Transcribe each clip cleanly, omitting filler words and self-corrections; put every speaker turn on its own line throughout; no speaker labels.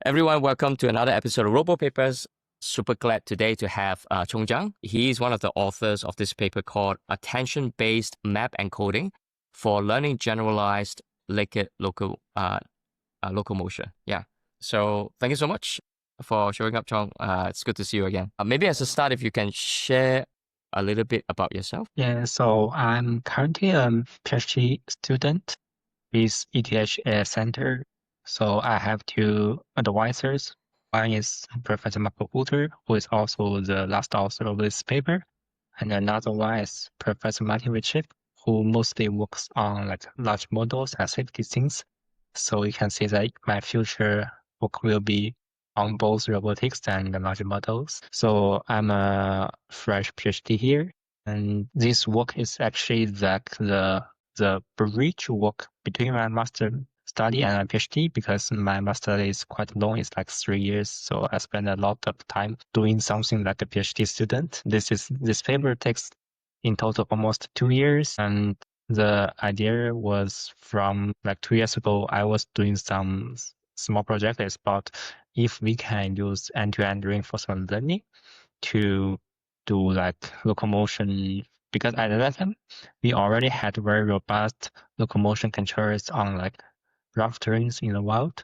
Everyone, welcome to another episode of Robo Papers. Super glad today to have Chong Zhang. He is one of the authors of this paper called Attention-Based Map Encoding for Learning Generalized Locomotion. Yeah. So thank you so much for showing up, Chong. It's good to see you again. Maybe as a start, if you can share a little bit about yourself.
Yeah, so I'm currently a PhD student with ETH Center. So I have two advisors. One is Professor Marco Hutter, who is also the last author of this paper, and another one is Professor Martin Ritchie, who mostly works on like large models and safety things. So you can see that my future work will be on both robotics and large models. So I'm a fresh PhD here. And this work is actually like the bridge work between my master study and my PhD because my master study is quite long. It's like 3 years. So I spend a lot of time doing something like a PhD student. This paper takes in total almost 2 years. And the idea was from like 2 years ago, I was doing some small project. It's about if we can use end-to-end reinforcement learning to do like locomotion, because at that time we already had very robust locomotion controllers on like rough terrains in the wild.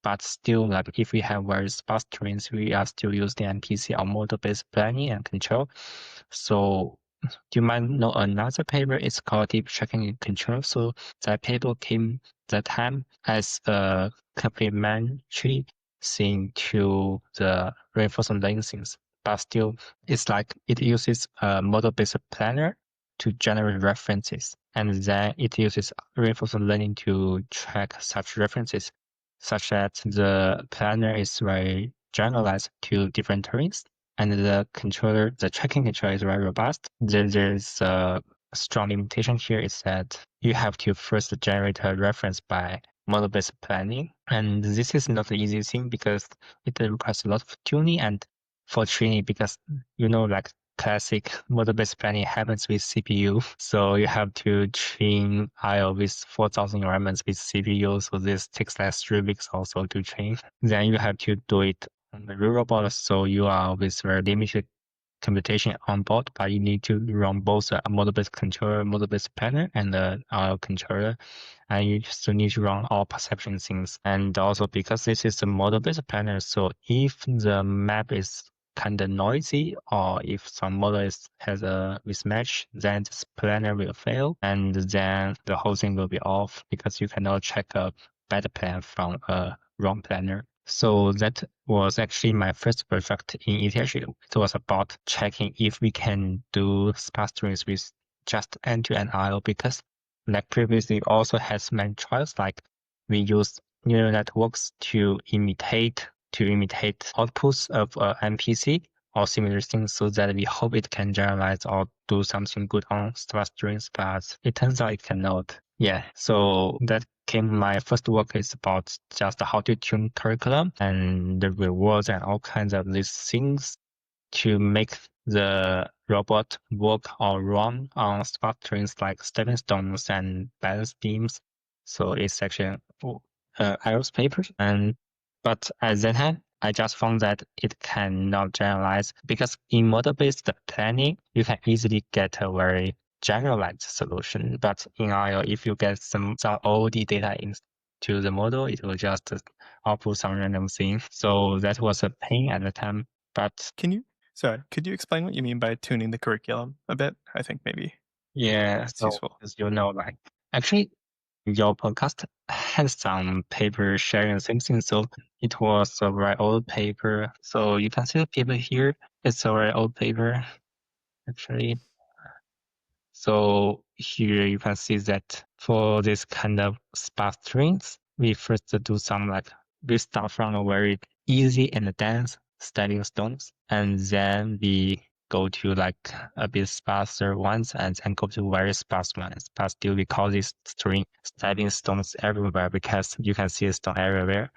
But still, like if we have very sparse terrains, we are still using MPC or model-based planning and control. So you might know another paper. It's called Deep Tracking and Control. So that paper came that time as a complementary thing to the reinforcement learning things. But still, it's like it uses a model-based planner to generate references, and then it uses reinforcement learning to track such references, such that the planner is very generalized to different terrains, and the tracking controller is very robust. There's a strong limitation here is that you have to first generate a reference by model-based planning, and this is not an easy thing because it requires a lot of tuning and for training, because like classic model-based planning happens with CPU. So you have to train IO with 4,000 environments with CPU. So this takes like 3 weeks also to train. Then you have to do it on the real robot. So you are with very limited computation on board, but you need to run both a model-based controller, model-based planner, and the IO controller. And you still need to run all perception things. And also because this is a model-based planner, so if the map is kind of noisy, or if some model has a mismatch, then this planner will fail, and then the whole thing will be off because you cannot check a better plan from a wrong planner. So that was actually my first project in ETH. It was about checking if we can do sparse terrains with just end-to-end IO, because like previously also has many trials, like we use neural networks to imitate outputs of MPC or similar things, so that we hope it can generalize or do something good on sparse terrains, but it turns out it cannot. Yeah, so that came my first work is about just how to tune curriculum and the rewards and all kinds of these things to make the robot work or run on sparse terrains like stepping stones and balance beams. So it's actually iOS paper. But at that time, I just found that it cannot generalize, because in model-based planning, you can easily get a very generalized solution. But in IO, if you get some OOD data into the model, it will just output some random thing. So that was a pain at the time. But
Could you explain what you mean by tuning the curriculum a bit? I think maybe
yeah,
it's
so
useful.
as like actually your podcast has some paper sharing something, so it was a very old paper. So you can see the paper here. It's a very old paper, actually. So here you can see that for this kind of sparse strings, we first do we start from a very easy and dense stepping stones, and then we go to like a bit sparser ones, and then go to very sparse ones. But still we call this string stepping stones everywhere, because you can see a stone everywhere.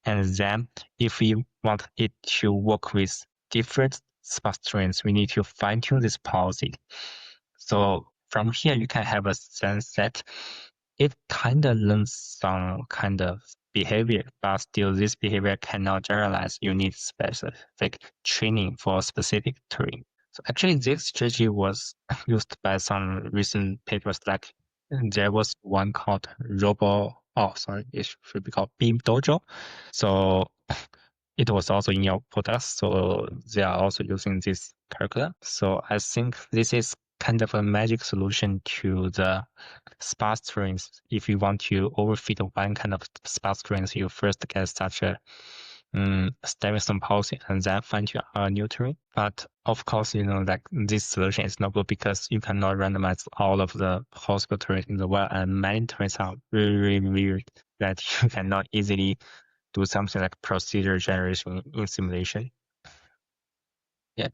And then if we want it to work with different sparse strings, we need to fine tune this policy. So from here, you can have a sense that it kind of learns some kind of behavior, but still this behavior cannot generalize. You need specific training for specific terrain. So actually this strategy was used by some recent papers, like there was one called it should be called Beam Dojo. So it was also in your products, so they are also using this curriculum. So I think this is kind of a magic solution to the sparse strings. If you want to overfit one kind of sparse strings, you first get such a Stevenson policy and then find a new terrain. But of course, like this solution is not good because you cannot randomize all of the possible terrains in the world, and many terrains are really, really weird that you cannot easily do something like procedure generation in simulation. Yeah.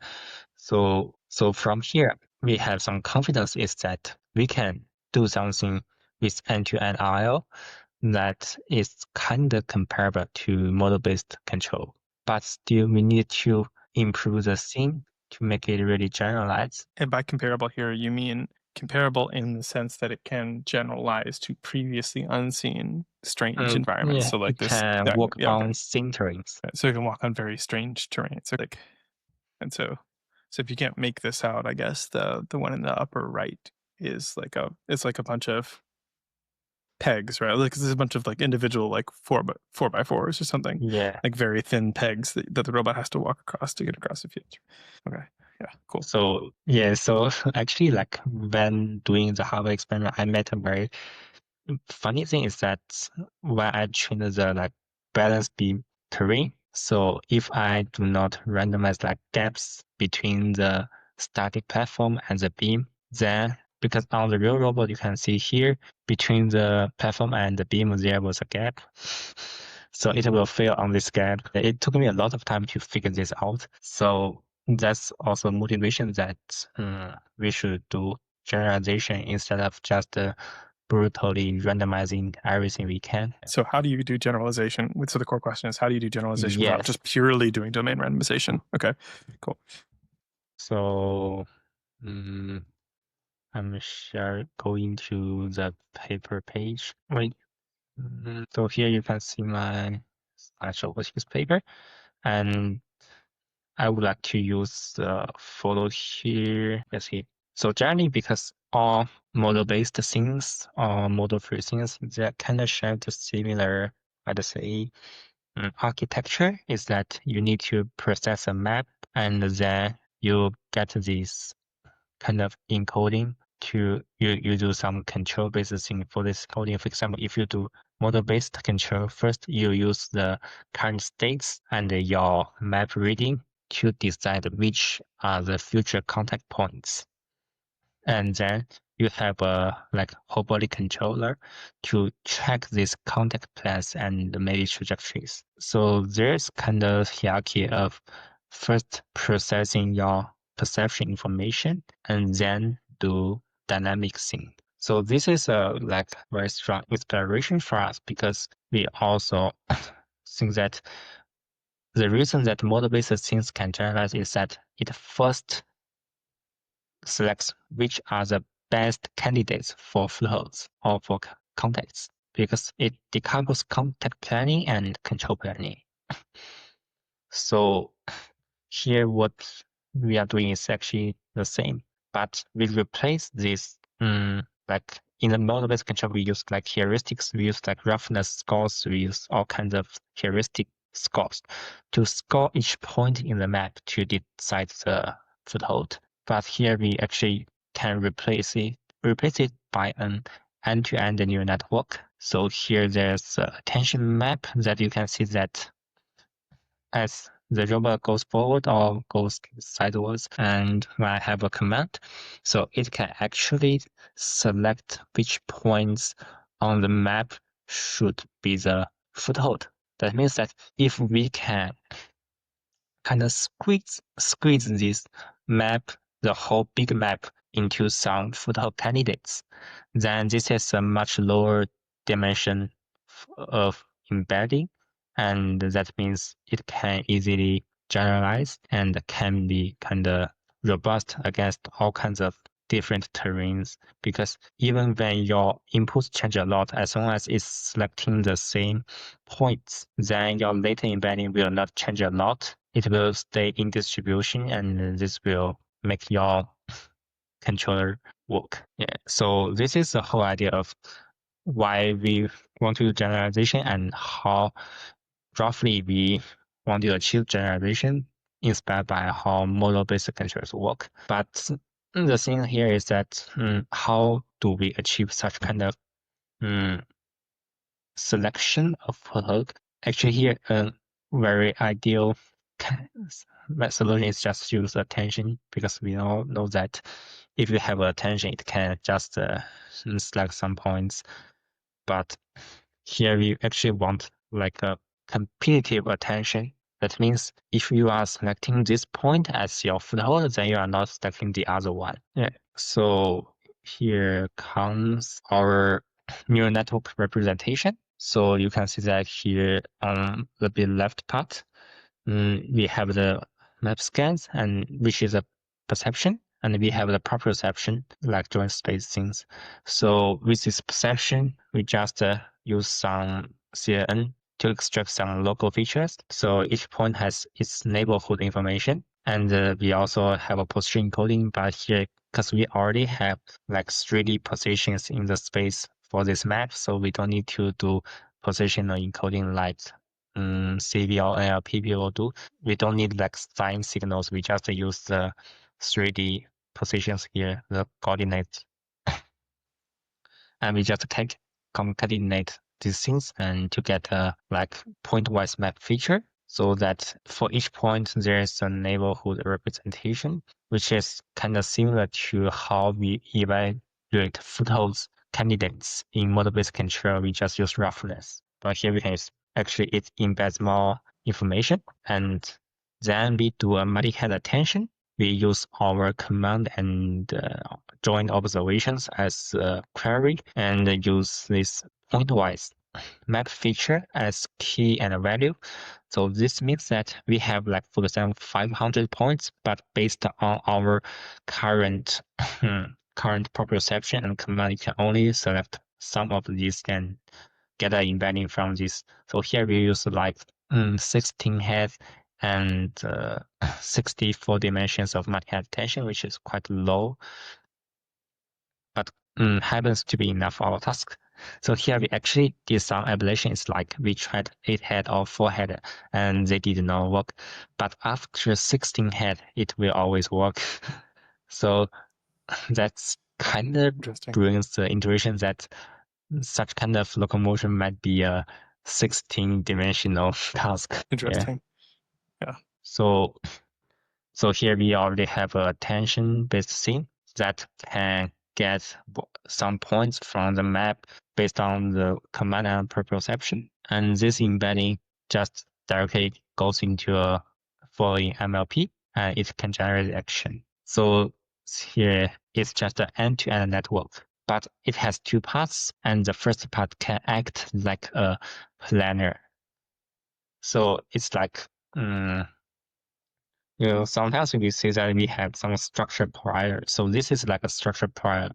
So from here, we have some confidence is that we can do something with end-to-end RL that is kind of comparable to model-based control, but still we need to improve the thing to make it really generalized.
And by comparable here, you mean comparable in the sense that it can generalize to previously unseen strange environments.
Yeah,
So like
it
this,
can work on thin terrains.
So you can walk on very strange terrain. So like, and so if you can't make this out, I guess the one in the upper right is like it's like a bunch of pegs, right? Like there's a bunch of like individual like 4x4s or something.
Yeah.
Like very thin pegs that the robot has to walk across to get across the field. Okay. Yeah, cool.
So yeah, so actually like when doing the Harvard experiment, I met a very funny thing is that when I train the like balance beam terrain, so if I do not randomize like gaps between the static platform and the beam, then because on the real robot you can see here between the platform and the beam there was a gap. So it will fail on this gap. It took me a lot of time to figure this out. So that's also motivation that we should do generalization instead of just brutally randomizing everything we can.
So how do you do generalization? So the core question is, how do you do generalization without just purely doing domain randomization? Okay, cool.
So I'm going to the paper page. Wait. So here you can see my slideshow with this paper, and I would like to use the photo here. Let's see. So generally, because all model-based things or model-free things, they kind of share the similar, let's say, architecture is that you need to process a map and then you get this kind of encoding to you do some control based thing for this coding. For example, if you do model based control, first you use the current states and your map reading to decide which are the future contact points. And then you have a like whole body controller to track these contact plans and maybe trajectories. So there's kind of hierarchy of first processing your perception information and then do dynamic thing. So this is a like very strong inspiration for us because we also think that the reason that model-based things can generalize is that it first selects which are the best candidates for flows or for contacts because it decouples contact planning and control planning. So here what we are doing is actually the same, but we replace this like in the model-based control we use like heuristics, we use like roughness scores, we use all kinds of heuristic scores to score each point in the map to decide the foothold. But here we actually can replace it by an end-to-end neural network. So here there's a attention map that you can see that as the robot goes forward or goes sideways, and when I have a command, so it can actually select which points on the map should be the foothold. That means that if we can kind of squeeze this map, the whole big map, into some foothold candidates, then this is a much lower dimension of embedding, and that means it can easily generalize and can be kind of robust against all kinds of different terrains, because even when your inputs change a lot, as long as it's selecting the same points, then your latent embedding will not change a lot. It will stay in distribution, and this will make your controller work. Yeah. So this is the whole idea of why we want to do generalization and how roughly we want to achieve generalization inspired by how model-based controllers work. But the thing here is that how do we achieve such kind of selection of hook? Actually, here a very ideal solution is just use attention, because we all know that if you have attention, it can just select some points. But here we actually want like a competitive attention. That means if you are selecting this point as your foothold, then you are not selecting the other one. Yeah. So here comes our neural network representation. So you can see that here on the left part, we have the map scans, and which is a perception, and we have the proprioception, like joint space things. So with this perception, we just use some CNN to extract some local features. So each point has its neighborhood information, and we also have a position encoding. But here, because we already have like 3D positions in the space for this map, so we don't need to do positional encoding like CV or NLP will do. We don't need like sign signals. We just use the 3D positions here, the coordinates, and we just concatenate these things and to get a like point-wise map feature, so that for each point there is a neighborhood representation, which is kind of similar to how we evaluate footholds candidates in model-based control. We just use roughness, but here we can use, actually it embeds more information, and then we do a multi-head attention. We use our command and joint observations as a query, and use this pointwise map feature as key and value. So this means that we have like, for example, 500 points, but based on our current proprioception and command, you can only select some of these and get an embedding from this. So here we use like 16 heads and 64 dimensions of multi-head attention, which is quite low, but happens to be enough for our task. So here we actually did some ablation. It's like we tried 8 head or 4 head, and they did not work. But after 16 head, it will always work. So that's kind of brings the intuition that such kind of locomotion might be a 16-dimensional task.
Interesting. Yeah.
So here we already have a attention-based scene that can get some points from the map based on the command and proprioception. And this embedding just directly goes into a following MLP, and it can generate action. So here it's just an end-to-end network, but it has 2 parts, and the first part can act like a planner. So it's like, sometimes we see that we have some structure prior. So this is like a structure prior.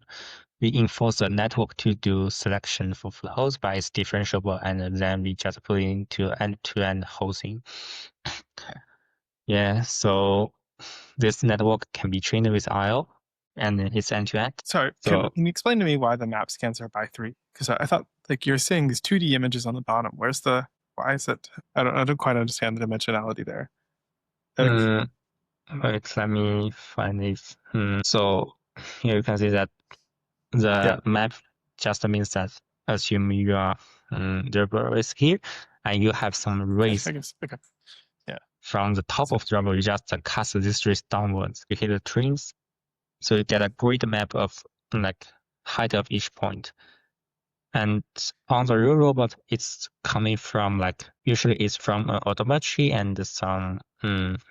We enforce the network to do selection for flows, but it's differentiable, and then we just put it into end-to-end hosting. Yeah, so this network can be trained with IO, and it's end-to-end.
Sorry, can you explain to me why the map scans are by 3? Because I thought like you're seeing these 2D images on the bottom. Why is it? I don't quite understand the dimensionality there.
Wait, let me find this. So here you can see that the map just means that assume you are the rubber is here, and you have some rays.
I guess. Okay. Yeah.
From the top of the rubber, you just cast this rays downwards. You hit the trains, so you get a grid map of like height of each point. And on the real robot, it's coming from like, usually it's from an autometry and some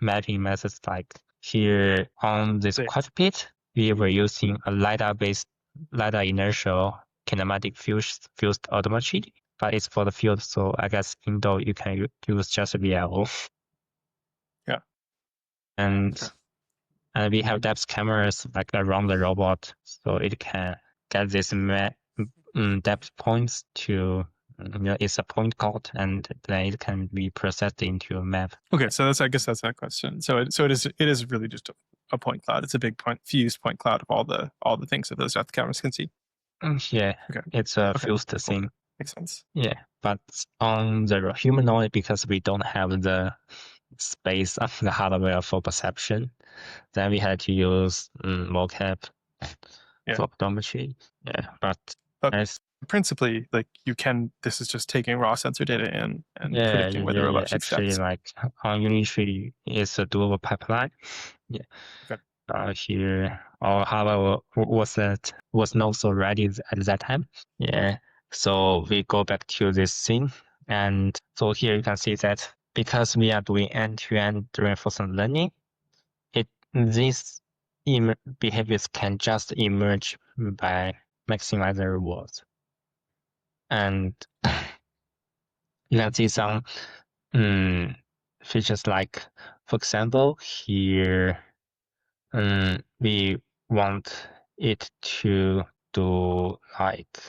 mapping methods. Like here on this cockpit, we were using a LiDAR-based LiDAR inertial kinematic fused autometry, but it's for the field. So I guess indoor you can use just VLO.
Yeah.
And And we have depth cameras like around the robot, so it can get this depth points to, it's a point cloud, and then it can be processed into a map.
Okay, so I guess that's that question. So it is really just a point cloud. It's a big fused point cloud of all the things that those depth cameras can see.
Yeah,
okay.
It's a fused thing.
Makes sense.
Yeah, but on the humanoid, because we don't have the space of the hardware for perception, then we had to use mocap for optometry. Yeah, but as
principally, like this is just taking raw sensor data in and predicting where the robot should step.
Actually, like on Unitree, it's a dual pipeline. Yeah.
Okay.
Here, our hardware was not so ready at that time. Yeah. So we go back to this scene, and so here you can see that because we are doing end-to-end reinforcement learning, these behaviors can just emerge by maximizing rewards. And you can see some features like, for example, here we want it to do like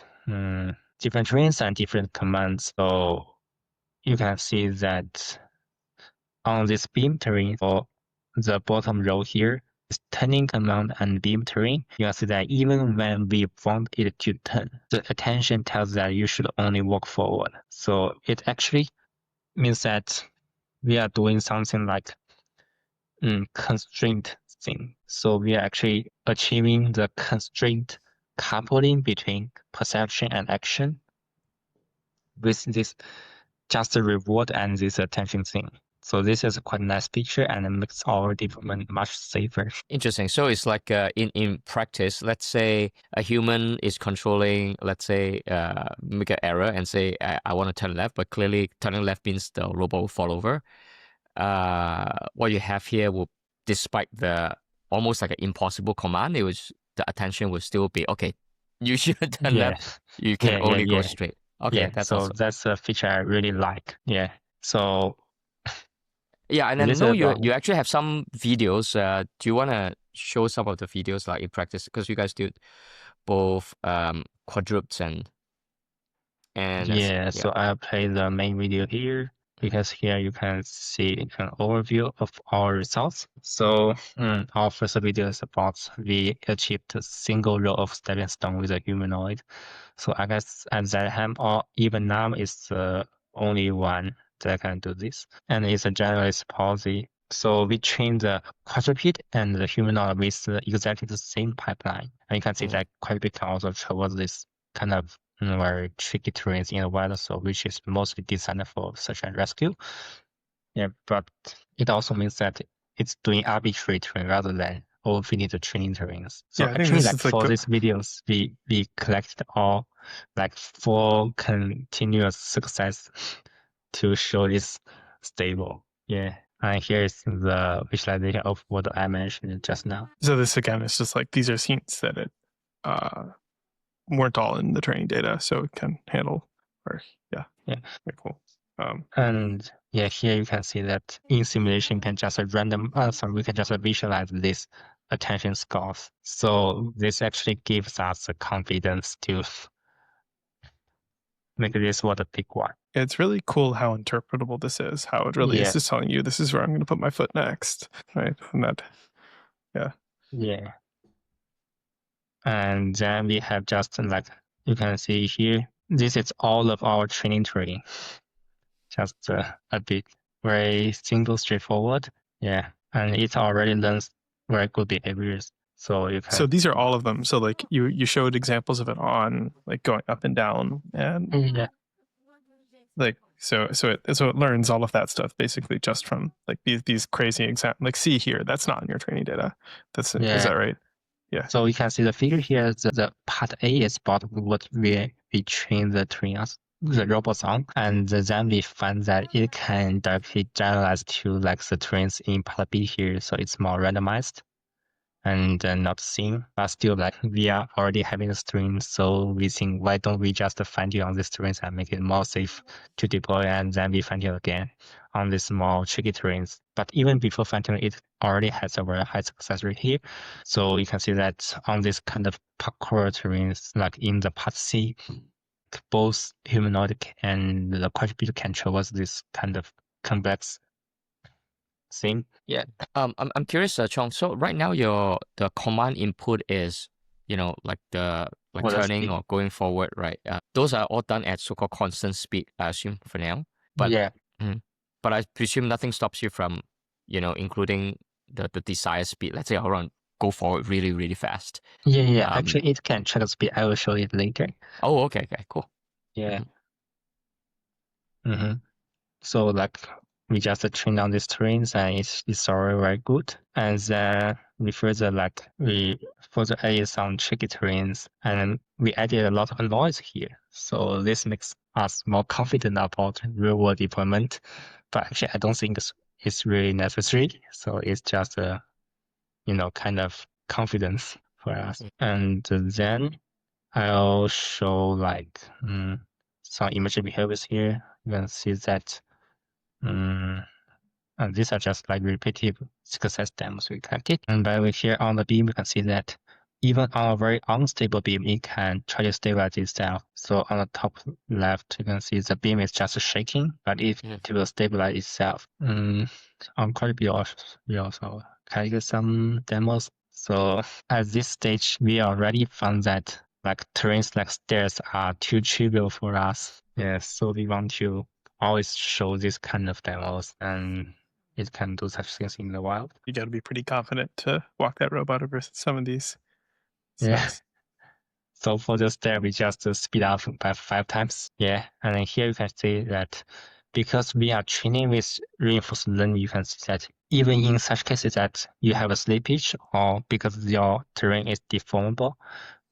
different trains and different commands. So you can see that on this beam terrain for the bottom row here, is turning command and beam terrain. You can see that even when we want it to turn, the attention tells that you should only walk forward. So it actually means that we are doing something like constraint thing. So we are actually achieving the constraint coupling between perception and action with this just a reward and this attention thing. So this is a quite nice feature and it makes our development much safer.
Interesting. So it's like in practice, let's say a human is controlling, let's say, make an error and say, I want to turn left, but clearly turning left means the robot will fall over. What you have here will, despite the almost like an impossible command, the attention will still be, okay, you should turn left. You can only go straight. Okay, that's
so
awesome.
That's a feature I really like. Yeah. So
yeah, and I know you actually have some videos. Do you want to show some of the videos like in practice? Because you guys did both quadrupeds and
so I'll play the main video here, because here you can see an overview of our results. So our first video is about we achieved a single row of stepping stone with a humanoid. So I guess at that time or even now is the only one that can do this. And it's a generalized policy. So we train the quadruped and the humanoid with exactly the same pipeline. And you can see that quadruped can also traverse this kind of very tricky terrains in the weather, so which is mostly designed for search and rescue. Yeah, but it also means that it's doing arbitrary terrain rather than overfitting the training terrains. So actually, like for these videos, we collected all like 4 continuous success to show it's stable. Yeah. And here is the visualization of what I mentioned just now.
So this again is just like these are scenes that it weren't all in the training data, so it can handle. Or very cool.
And yeah, here you can see that in simulation can just we can just visualize this attention scores. So this actually gives us the confidence to make this what a big one.
It's really cool how interpretable this is. How it really is just telling you this is where I'm going to put my foot next, right? And that,
yeah. And then we have just like you can see here. This is all of our training terrain. Just a bit very simple, straightforward. Yeah, and it already learns very good behaviors. So you can.
So these are all of them. So like you showed examples of it on like going up and down and like so it learns all of that stuff basically just from like these crazy examples. Like see here, that's not in your training data. Is that right? Yeah.
So you can see the figure here. The part A is about what we train the robots on, and then we find that it can directly generalize to like the trains in part B here, so it's more randomized. and not seen, but still like we are already having a string, so we think why don't we just fine tune on these strings and make it more safe to deploy, and then we fine tune again on these small tricky terrains. But even before fine tuning, it already has a very high success rate here. So you can see that on this kind of parkour terrains, like in the part C, both humanoid and the quadruped can traverse this kind of complex thing. Yeah.
I'm curious, Chong. So right now the command input is, like
For the
turning
speed.
or going forward, right? Those are all done at so-called constant speed, I assume for now. But
Yeah.
but I presume nothing stops you from, including the desired speed. Let's say I want to go forward really, really fast.
Yeah. Actually, it can check the speed. I will show it later.
Oh, okay, cool.
Yeah. So like we just train on these trains and it's already very good. And then we further added some tricky terrains and we added a lot of noise here. So this makes us more confident about real world deployment. But actually I don't think it's really necessary. So it's just a kind of confidence for us. And then I'll show like some emergent behaviors here. You can see that and these are just like repetitive success demos we collected. And by the way, here on the beam, you can see that even on a very unstable beam, it can try to stabilize itself. So on the top left, you can see the beam is just shaking, but it will stabilize itself. On quite we also collected some demos. So at this stage, we already found that like terrains like stairs are too trivial for us. Yeah, so we want to always show this kind of demos, and it can do such things in the wild.
You got to be pretty confident to walk that robot over some of these.
Yeah. So for the stair, we just speed up by 5 times. Yeah, and then here you can see that because we are training with reinforced learning, you can see that even in such cases that you have a slippage or because your terrain is deformable,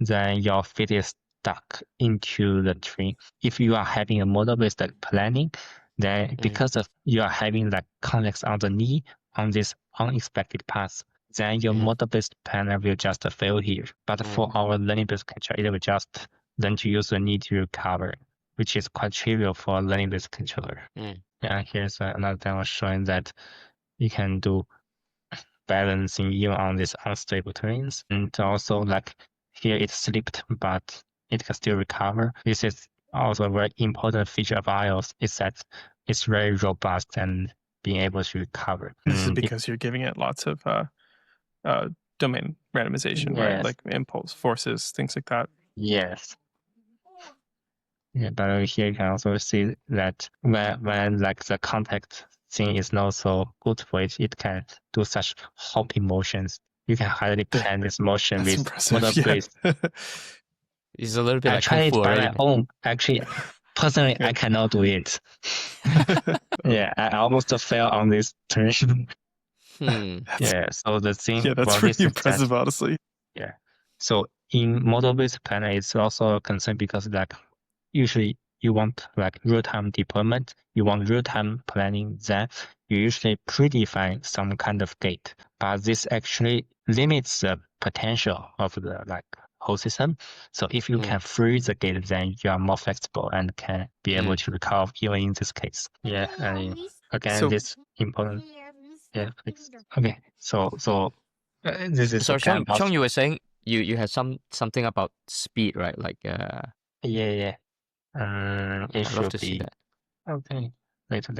then your feet is stuck into the tree. If you are having a model-based planning, then because of you are having like convex on the knee on this unexpected path, then your model-based planner will just fail here. But for our learning-based controller, it will just learn to use the knee to recover, which is quite trivial for a learning-based controller. Yeah, here's another demo showing that you can do balancing even on these unstable terrains. And also like here it slipped, but it can still recover. This is also a very important feature of iOS is that it's very robust and being able to recover.
This is because you're giving it lots of domain randomization, right? Like impulse forces, things like that.
Yes. Yeah, but here you can also see that when like the contact thing is not so good for it, it can do such hopping motions. You can hardly plan this motion with model-based.
It's a little bit
I
like
tried
Kung
it
Fu
by
already.
my own. Actually, personally, I cannot do it. Yeah, I almost fell on this turn. Yeah, so the thing
yeah, that's really impressive, honestly.
Yeah. So in model-based planner, it's also a concern because like usually you want like real-time deployment, you want real-time planning, then you usually predefine some kind of gate. But this actually limits the potential of the like whole system. So if you can freeze the gate, then you are more flexible and can be able to recover even in this case. Yeah, and again, this important. Yeah, please. Okay, so this is
so
Chong,
you were saying you had something about speed, right? Like
yeah. It
I'd love to see that.
Okay, later.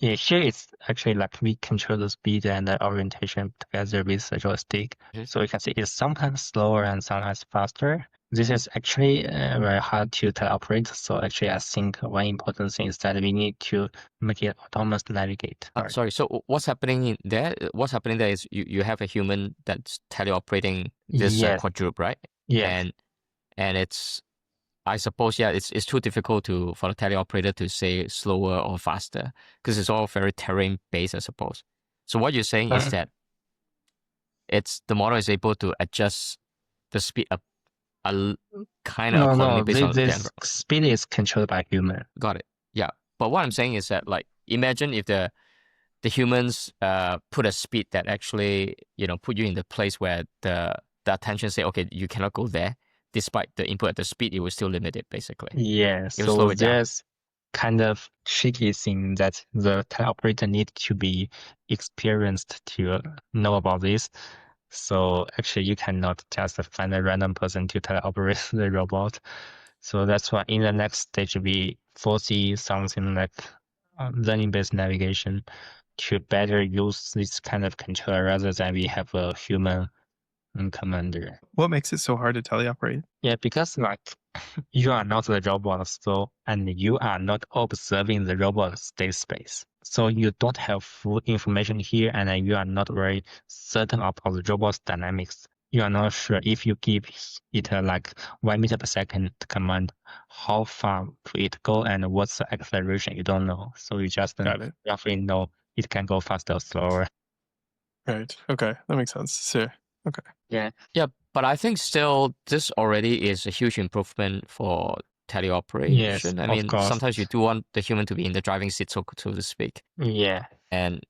Yeah, here it's actually like we control the speed and the orientation together with the joystick. So you can see it's sometimes slower and sometimes faster. This is actually very hard to teleoperate. So actually, I think one important thing is that we need to make it autonomous navigate.
Sorry. So what's happening in there? What's happening there is you have a human that's teleoperating this quadruped, right?
Yeah.
And it's, I suppose, yeah, it's too difficult for the teleoperator to say slower or faster because it's all very terrain based, I suppose. So what you're saying is that the model is able to adjust the speed up kind of accordingly based on the environment.
Speed is controlled by human.
Got it. Yeah. But what I'm saying is that like imagine if the the humans put a speed that actually, put you in the place where the attention say, okay, you cannot go there. Despite the input at the speed, it will still limit it, basically.
Yeah,
It will slow
so
it down.
there's kind of tricky thing that the teleoperator need to be experienced to know about this. So actually, you cannot just find a random person to teleoperate the robot. So that's why in the next stage, we foresee something like learning-based navigation to better use this kind of controller rather than we have a human commander.
What makes it so hard to teleoperate?
Yeah, because like you are not the robot, and you are not observing the robot state space. So you don't have full information here, and you are not very certain about the robot's dynamics. You are not sure if you give it like 1 meter per second command, how far will it go and what's the acceleration. You don't know. So you just
Got it.
roughly know it can go faster or slower.
Right. Okay. That makes sense. So, okay.
Yeah.
Yeah, but I think still this already is a huge improvement for teleoperation.
Yes,
I
of
mean,
course.
sometimes you do want the human to be in the driving seat, so to speak.
Yeah.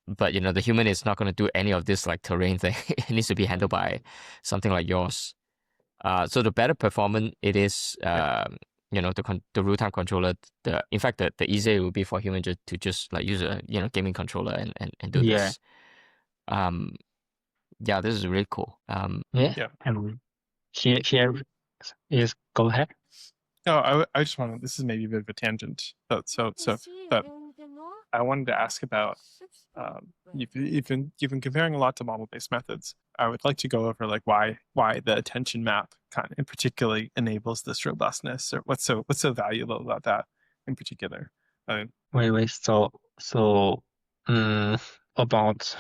But the human is not going to do any of this like terrain thing. It needs to be handled by something like yours. So the better performance it is, the real-time controller. In fact, the easier it will be for human to just like use a gaming controller and do
Yeah.
this. Yeah, this is really cool.
Yeah. And here is go ahead.
No, I just wanted. This is maybe a bit of a tangent, but but I wanted to ask about. You've been comparing a lot to model-based methods. I would like to go over like why the attention map kind of in particularly enables this robustness, or what's so valuable about that in particular.
Wait. So, about,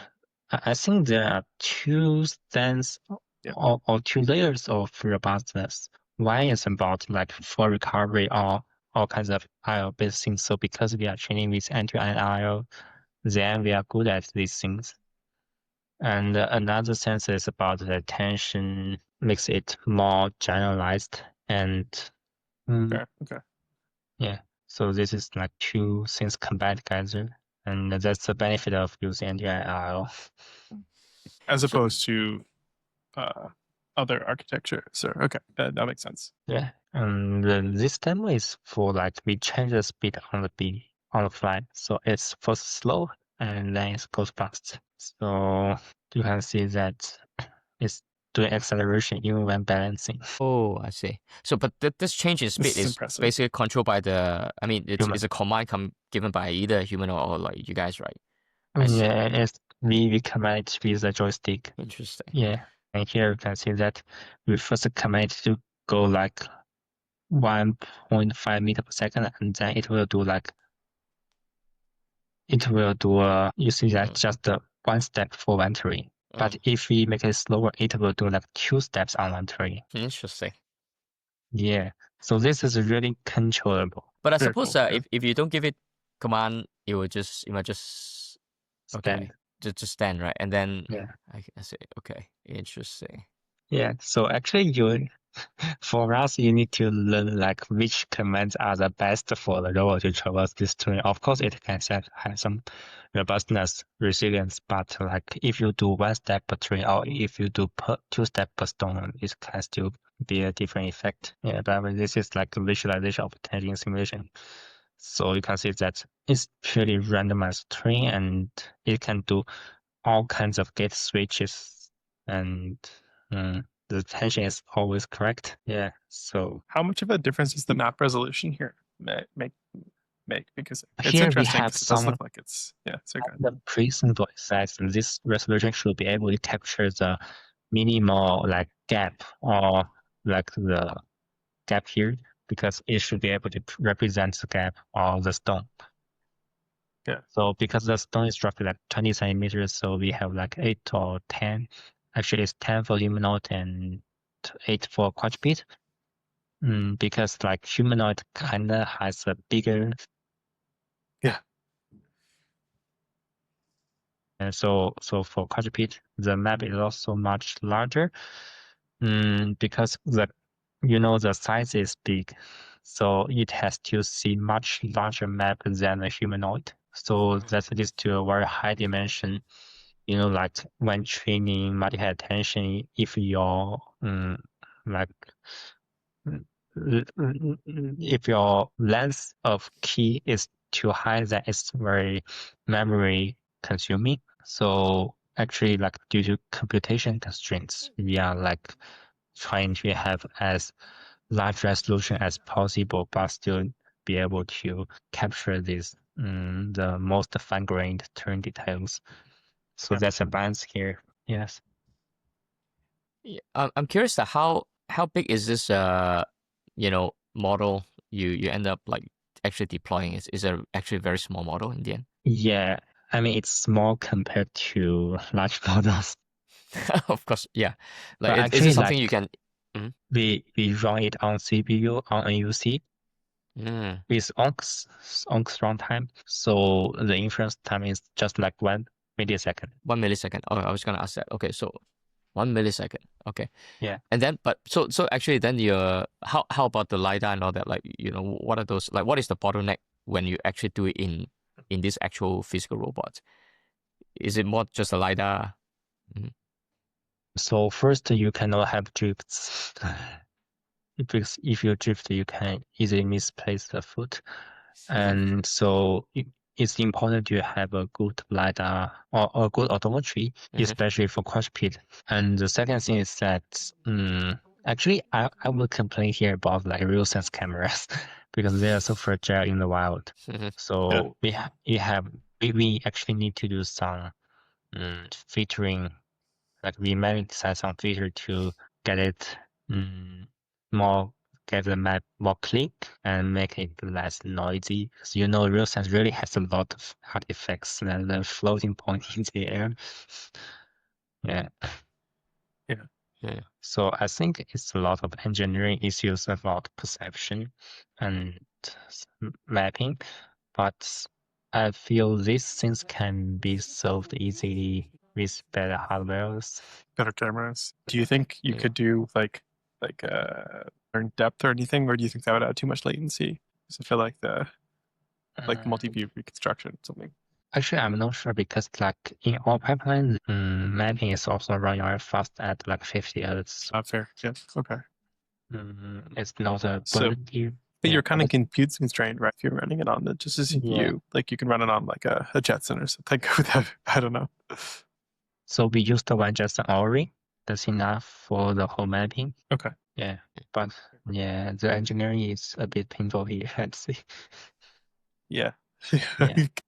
I think there are two stands
Yeah.
or two layers of robustness. One is about like for recovery or all kinds of IO-based things. So because we are training with end-to-end IO, then we are good at these things. And another sense is about the attention makes it more generalized and
Okay.
yeah. So this is like two things combined together, and that's the benefit of using NDIL.
As opposed to other architecture. So okay, that makes sense.
Yeah. And this demo is for like we change the speed on the fly. So it's first slow and then it goes fast. So you can see that it's doing acceleration even when balancing.
Oh, I see. So, but this change in speed
This is
is
impressive.
basically controlled by it's
Human.
a command given by either human or like you guys, right? I see.
Yeah, it's we command it with the joystick.
Interesting.
Yeah. And here you can see that we first command to go like 1.5 meter per second, and then it will do you see that just one step for entering. But if we make it slower, it will do like 2 steps on entering.
Interesting.
Yeah. So this is really controllable.
But I
Very
suppose
cool, yeah.
if you don't give it command, it might just
Stand.
just stand, right? And then
Yeah.
I see. Okay, interesting.
Yeah. So actually for us, you need to learn like which commands are the best for the robot to traverse this terrain. Of course, it can have some robustness, resilience, but like if you do 1 step per terrain or if you do 2 steps per stone, it can still be a different effect. Yeah, but this is like a visualization of attention simulation. So you can see that it's purely randomized terrain and it can do all kinds of gate switches and the tension is always correct. Yeah. So
How much of a difference does the map resolution here make? Because it's
here we
interesting
have
because it does
some
look like it's so good.
the pre-symbol size. This resolution should be able to capture the minimal like gap or like the gap here because it should be able to represent the gap or the stone.
Yeah.
So because the stone is roughly like 20 centimeters, so we have like 8 or 10. Actually, it's 10 for humanoid and 8 for quadruped. Because like humanoid kinda has a bigger.
Yeah.
And so for quadruped, the map is also much larger. Because the size is big, so it has to see much larger map than a humanoid. So that leads to a very high dimension. Like when training multi-head attention, if your like if your length of key is too high, then it's very memory consuming. So actually, like due to computation constraints, we are like trying to have as large resolution as possible, but still be able to capture these the most fine-grained turn details. So that's a balance here. Yes.
Yeah, I'm curious that how big is this model you end up like actually deploying? Is it actually a very small model in the end?
Yeah, I mean it's small compared to large models,
Of course, yeah. Like,
but
is
actually,
it something you
like
can? Mhm.
we run it on CPU on NUC
Mm,
with onx runtime, so the inference time is just like 1 millisecond.
1 millisecond. Oh, I was gonna ask that. Okay, so 1 millisecond. Okay,
Yeah.
and then but so actually then you're how about the lidar and all that? Like what are those like? What is the bottleneck when you actually do it in this actual physical robot? Is it more just a lidar? Mhm.
So first, you cannot have drifts. Because if you drift, you can easily misplace the foot. And so it's important to have a good LiDAR or a good autometry, especially for crash pit. And the second thing is that actually I will complain here about like real sense cameras because they are so fragile in the wild. So we actually need to do some filtering, like we might decide some filter to get it more, get the map more clean and make it less noisy. Because real sense really has a lot of artifacts and the floating point in the air. Yeah.
Yeah.
So I think it's a lot of engineering issues about perception and mapping, but I feel these things can be solved easily with better hardwares.
Better cameras. Do you think you could do like learn depth or anything, or do you think that would add too much latency? Because I feel like the multi-view reconstruction something.
Actually, I'm not sure because like in our pipeline, mapping is also running very fast at like 50 Hz.
Not fair. Yeah. Okay.
It's not a
So,
burden here.
but
Yeah,
you're kind of
but
compute constrained, right? If you're running it on just a CPU, like you can run it on like a Jetson or something without, I don't know.
so we used the one just already. That's enough for the whole mapping.
Okay.
Yeah, but yeah, the engineering is a bit painful here. Let's see.
Yeah.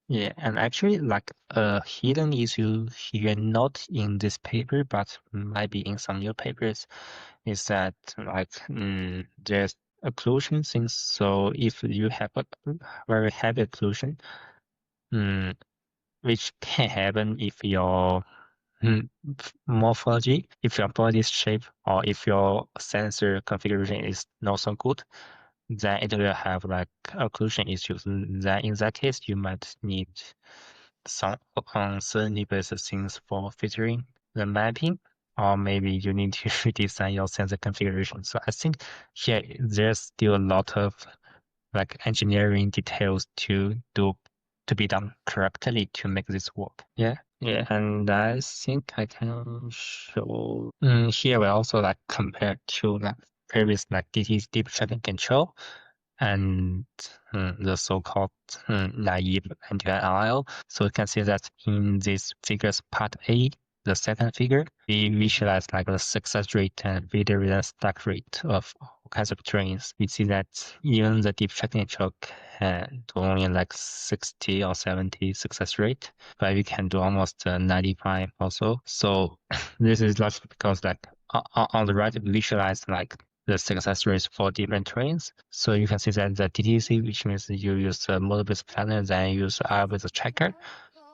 Yeah, and actually, like a hidden issue here, not in this paper, but might be in some new papers, is that like there's occlusion things. So if you have a very heavy occlusion, which can happen if your morphology, if your body's shape, or if your sensor configuration is not so good, then it will have like occlusion issues. Then in that case, you might need some uncertainty-based things for filtering the mapping, or maybe you need to redesign your sensor configuration. So I think here there's still a lot of like engineering details to be done correctly to make this work. Yeah. And I think I can show here we also like compare to like previous like DT deep tracking control and the so-called naive anti-NIL. So you can see that in this figures part A, the second figure, we visualize like the success rate and video result stack rate of all kinds of trains. We see that even the deep tracking control can do only like 60 or 70 success rate, but we can do almost 95 also. So this is largely because like on the right, we visualize like the success rates for different trains. So you can see that the DTC, which means you use a model-based planner, then use R-based tracker.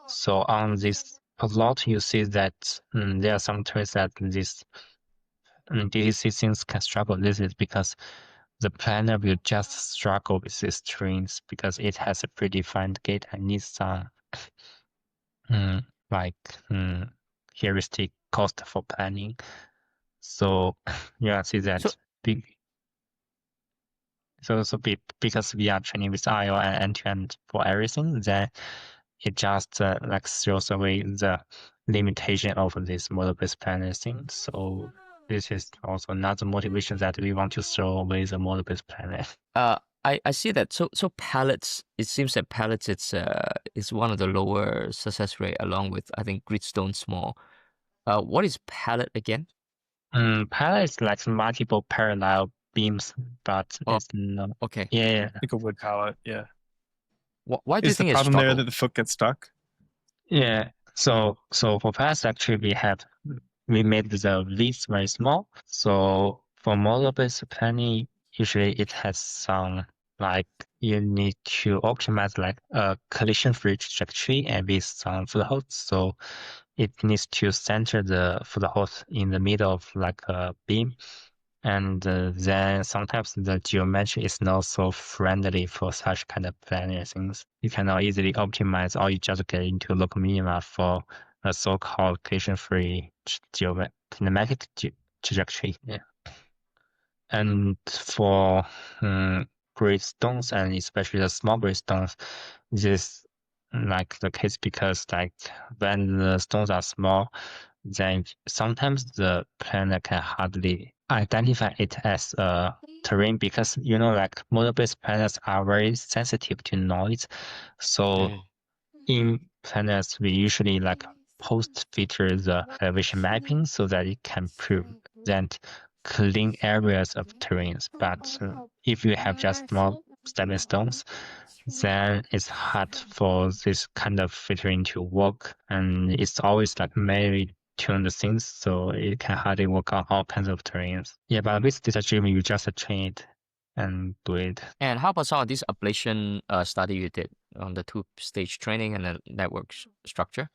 So on this plot, you see that there are some trains that this DTC things can struggle. This is because the planner will just struggle with these trains because it has a predefined gate and needs some like heuristic cost for planning. So you can see that
So
big. So because we are training with IO and end-to-end for everything, then it just like throws away the limitation of this model-based planner thing. So this is also another motivation that we want to throw away the model-based planner.
I see that. So palettes. It seems that palettes it's one of the lower success rate, along with I think gridstone small. What is palette again?
Palette is like multiple parallel beams, but
Oh,
it's not.
okay.
Yeah.
Like a wood pallet, yeah.
Why do you
Is the
think it's
problem there
struggle?
that the foot gets stuck?
Yeah. So for palettes, actually, we made the leads very small. So for model-based planning, usually it has some like you need to optimize like a collision-free trajectory and with some footholds. So it needs to center the foothold in the middle of like a beam. And then sometimes the geometry is not so friendly for such kind of planning things. You cannot easily optimize, or you just get into local minima for a so-called collision-free kinematic trajectory. Yeah. And for grid stones, and especially the small grid stones, this like the case because like when the stones are small, then sometimes the planner can hardly identify it as a terrain because like model-based planners are very sensitive to noise. So in planners we usually like post feature the elevation mapping so that it can present clean areas of terrains. But if you have just small stepping stones, then it's hard for this kind of filtering to work, and it's always like manually tuned things, so it can hardly work on all kinds of terrains. Yeah, but with data driven, you just train it and do it.
And how about some of this ablation study you did on the two-stage training and the network structure?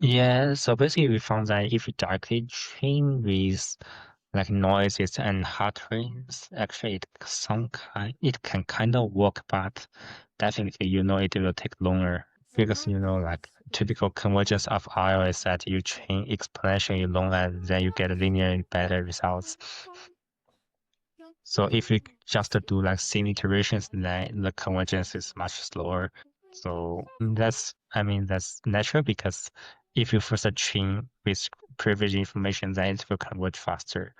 Yeah, so basically we found that if you directly train with like noises and heart rates, actually it can kind of work, but definitely it will take longer because like typical convergence of RL is that you train exponentially long and then you get linear better results. So if you just do like same iterations, then the convergence is much slower. So that's natural because if you first train with previous information, then it will converge faster.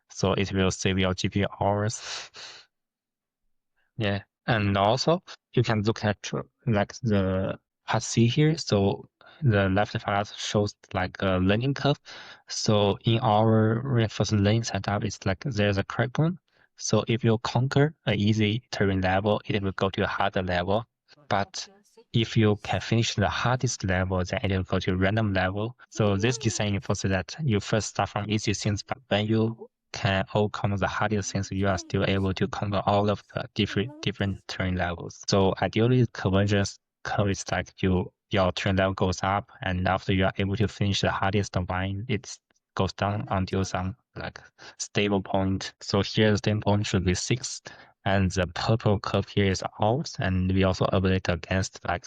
So it will save your GPU hours. Yeah, and also you can look at like the part C here. So the left part shows like a learning curve. So in our reinforcement learning setup, it's like there's a curriculum. So if you conquer an easy terrain level, it will go to a harder level. But if you can finish the hardest level, then it will go to random level. So this design enforces that you first start from easy things, but when you can overcome the hardest things, you are still able to conquer all of the different terrain levels. So ideally, convergence curve is like your terrain level goes up, and after you are able to finish the hardest one, it goes down until some like stable point. So here the stable point should be 6, and the purple curve here is ours, and we also evaluate against like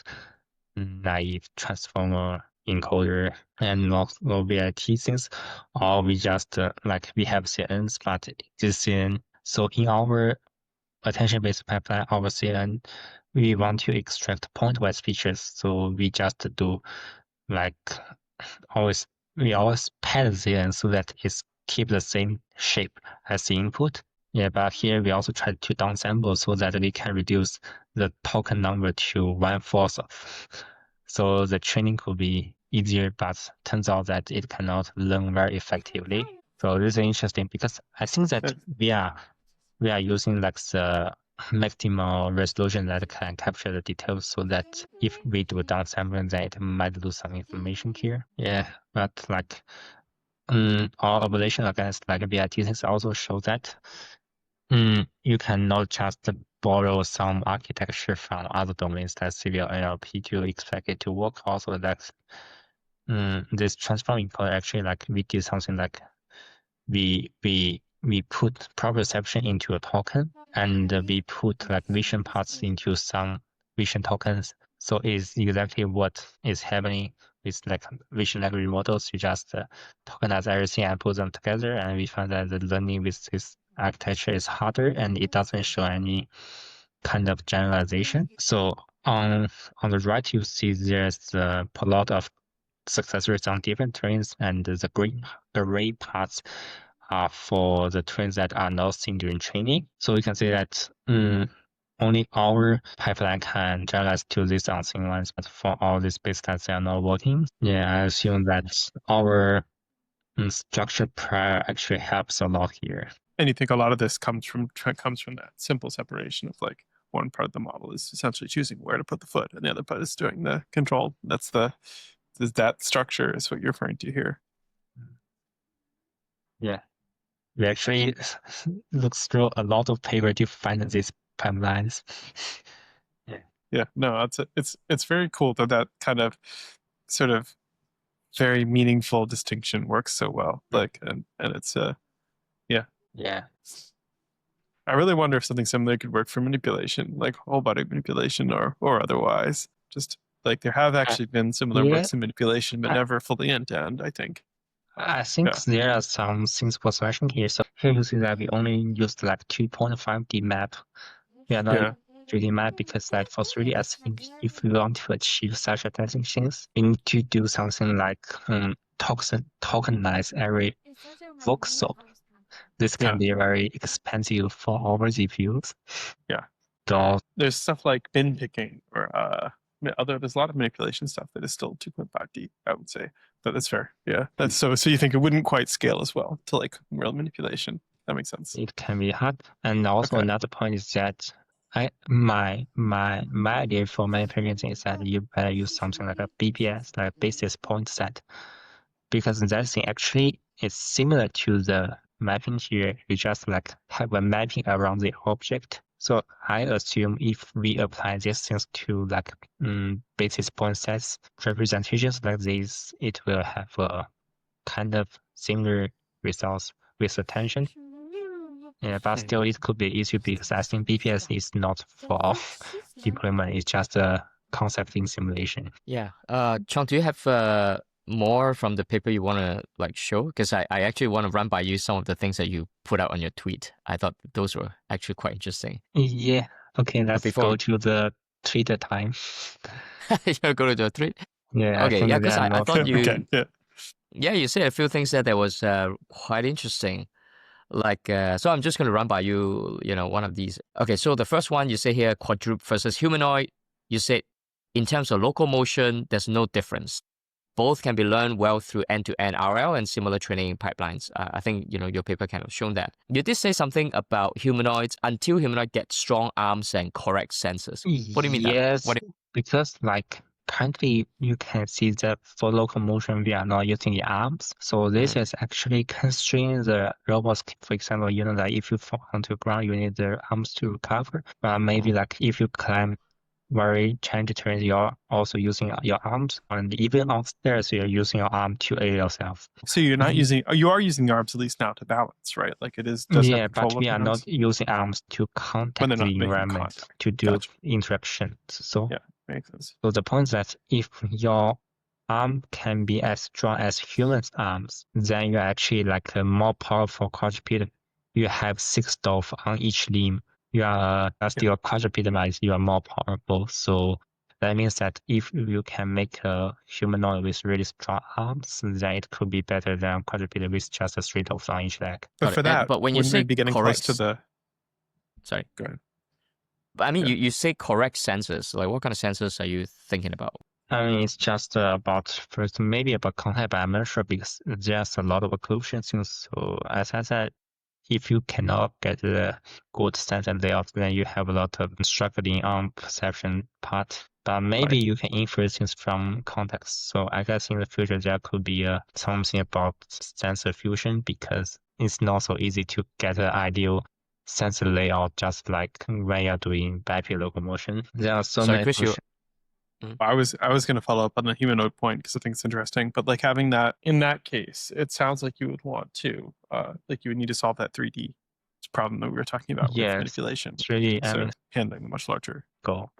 naive transformer encoder and also VIT things, or we just like we have CNs, but this CN. So in our attention-based pipeline, our CN, we want to extract point-wise features. So we just do like we always pad CN so that it's keep the same shape as the input. Yeah, but here we also try to downsample so that we can reduce the token number to 1/4 of. So the training could be easier, but turns out that it cannot learn very effectively. So this is interesting because I think that we are using like the maximal resolution that can capture the details so that if we do downsampling, then it might lose some information here. Yeah, but like our operation against like VIT things also show that you cannot just borrow some architecture from other domains like civil NLP to expect it to work. Also, that this transform encoder actually like we did something like we put proprioception into a token, and we put like vision parts into some vision tokens. So it's exactly what is happening with like vision language models. You just tokenize everything and put them together, and we find that the learning with this architecture is harder and it doesn't show any kind of generalization. So on the right, you see there's a lot of success rates on different trains, and the gray parts are for the trains that are not seen during training. So you can see that only our pipeline can generalize to these unseen ones, but for all these base tests, they are not working. Yeah, I assume that our structured prior actually helps a lot here.
And you think a lot of this comes from that simple separation of like one part of the model is essentially choosing where to put the foot, and the other part is doing the control. That structure is what you're referring to here.
Yeah, we actually look through a lot of paper to find these pipelines.
Yeah, no, it's very cool that kind of sort of very meaningful distinction works so well. Like, and it's
Yeah.
I really wonder if something similar could work for manipulation, like whole body manipulation or otherwise. Just like there have actually been similar
Yeah.
works in manipulation, but never fully end to end, I think.
I think there are some things for selection here. So here you see that we only used like 2.5D map. We are not 3D map because that for 3D, I think if we want to achieve such advancing things, we need to do something like tokenize every voxel. This can be very expensive for our GPUs.
Yeah.
So
there's stuff like bin picking or there's a lot of manipulation stuff that is still 2.5D, I would say. But that's fair. Yeah. That's so you think it wouldn't quite scale as well to like real manipulation. That makes sense.
It can be hard. And also another point is that my idea for manipulation is that you better use something like a BPS, like a basis point set. Because that thing actually is similar to the mapping here. You just like have a mapping around the object. So I assume if we apply these things to like basis point sets representations like this, it will have a kind of similar results with attention. Yeah, but still it could be issue because I think BPS is not for deployment. It's just a concept in simulation.
Yeah. Chong, do you have more from the paper you want to like show? Because I actually want to run by you some of the things that you put out on your tweet. I thought those were actually quite interesting.
Yeah. Okay, let's go to the Twitter time.
You go to the tweet?
Yeah.
Okay. Yeah, because I thought you.
Okay,
yeah, you said a few things that was quite interesting. Like, so I'm just going to run by you, one of these. Okay, so the first one you say here, quadruped versus humanoid. You said in terms of locomotion, there's no difference. Both can be learned well through end-to-end RL and similar training pipelines. I think, your paper kind of shown that. You did say something about humanoids until humanoid get strong arms and correct senses. What do you mean?
Yes,
that?
because like currently you can see that for locomotion we are not using the arms. So this is actually constraining the robots. For example, like if you fall onto the ground, you need the arms to recover. But maybe like if you climb very challenging terrain, you're also using your arms, and even on stairs, you're using your arm to aid yourself.
So you're not you are using the arms at least now to balance, right? Like it is.
Yeah, but we are not using arms to contact the environment to do interaction. So
yeah, makes sense.
So the point is that if your arm can be as strong as humans' arms, then you're actually like a more powerful quadruped. You have 6 dots on each limb. You are still quadruped, you are more powerful. So that means that if you can make a humanoid with really strong arms, then it could be better than quadruped with just a 3 dots on each leg.
But for that,
but when you say
be getting close to the,
sorry,
go ahead.
But I mean, you say correct sensors. Like, what kind of sensors are you thinking about?
I mean, it's just about first, maybe about contact, but I'm not sure because there's a lot of occlusion things. So as I said, if you cannot get the good sensor layout, then you have a lot of struggling on perception part. But maybe you can infer things from context. So I guess in the future there could be something about sensor fusion because it's not so easy to get an ideal sensor layout just like when you're doing bipedal locomotion. There are so many.
Chris,
I was going to follow up on the humanoid point because I think it's interesting. But like having that in that case, it sounds like you would want to like you would need to solve that 3D problem that we were talking about with manipulation.
It's really
handling a much larger
goal.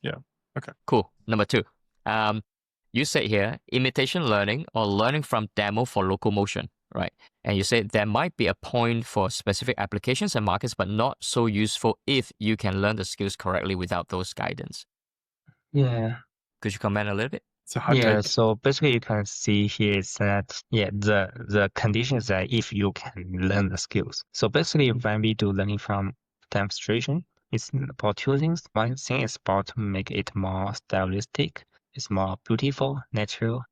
Yeah. Okay.
Cool. Number 2. You said here imitation learning or learning from demo for locomotion, right? And you said there might be a point for specific applications and markets, but not so useful if you can learn the skills correctly without those guidance.
Yeah.
Could you comment a little bit?
It's a hot
Yeah,
take.
so basically you can see here is that the condition is that if you can learn the skills. So basically when we do learning from demonstration, it's about two things. One thing is about to make it more stylistic, it's more beautiful, natural,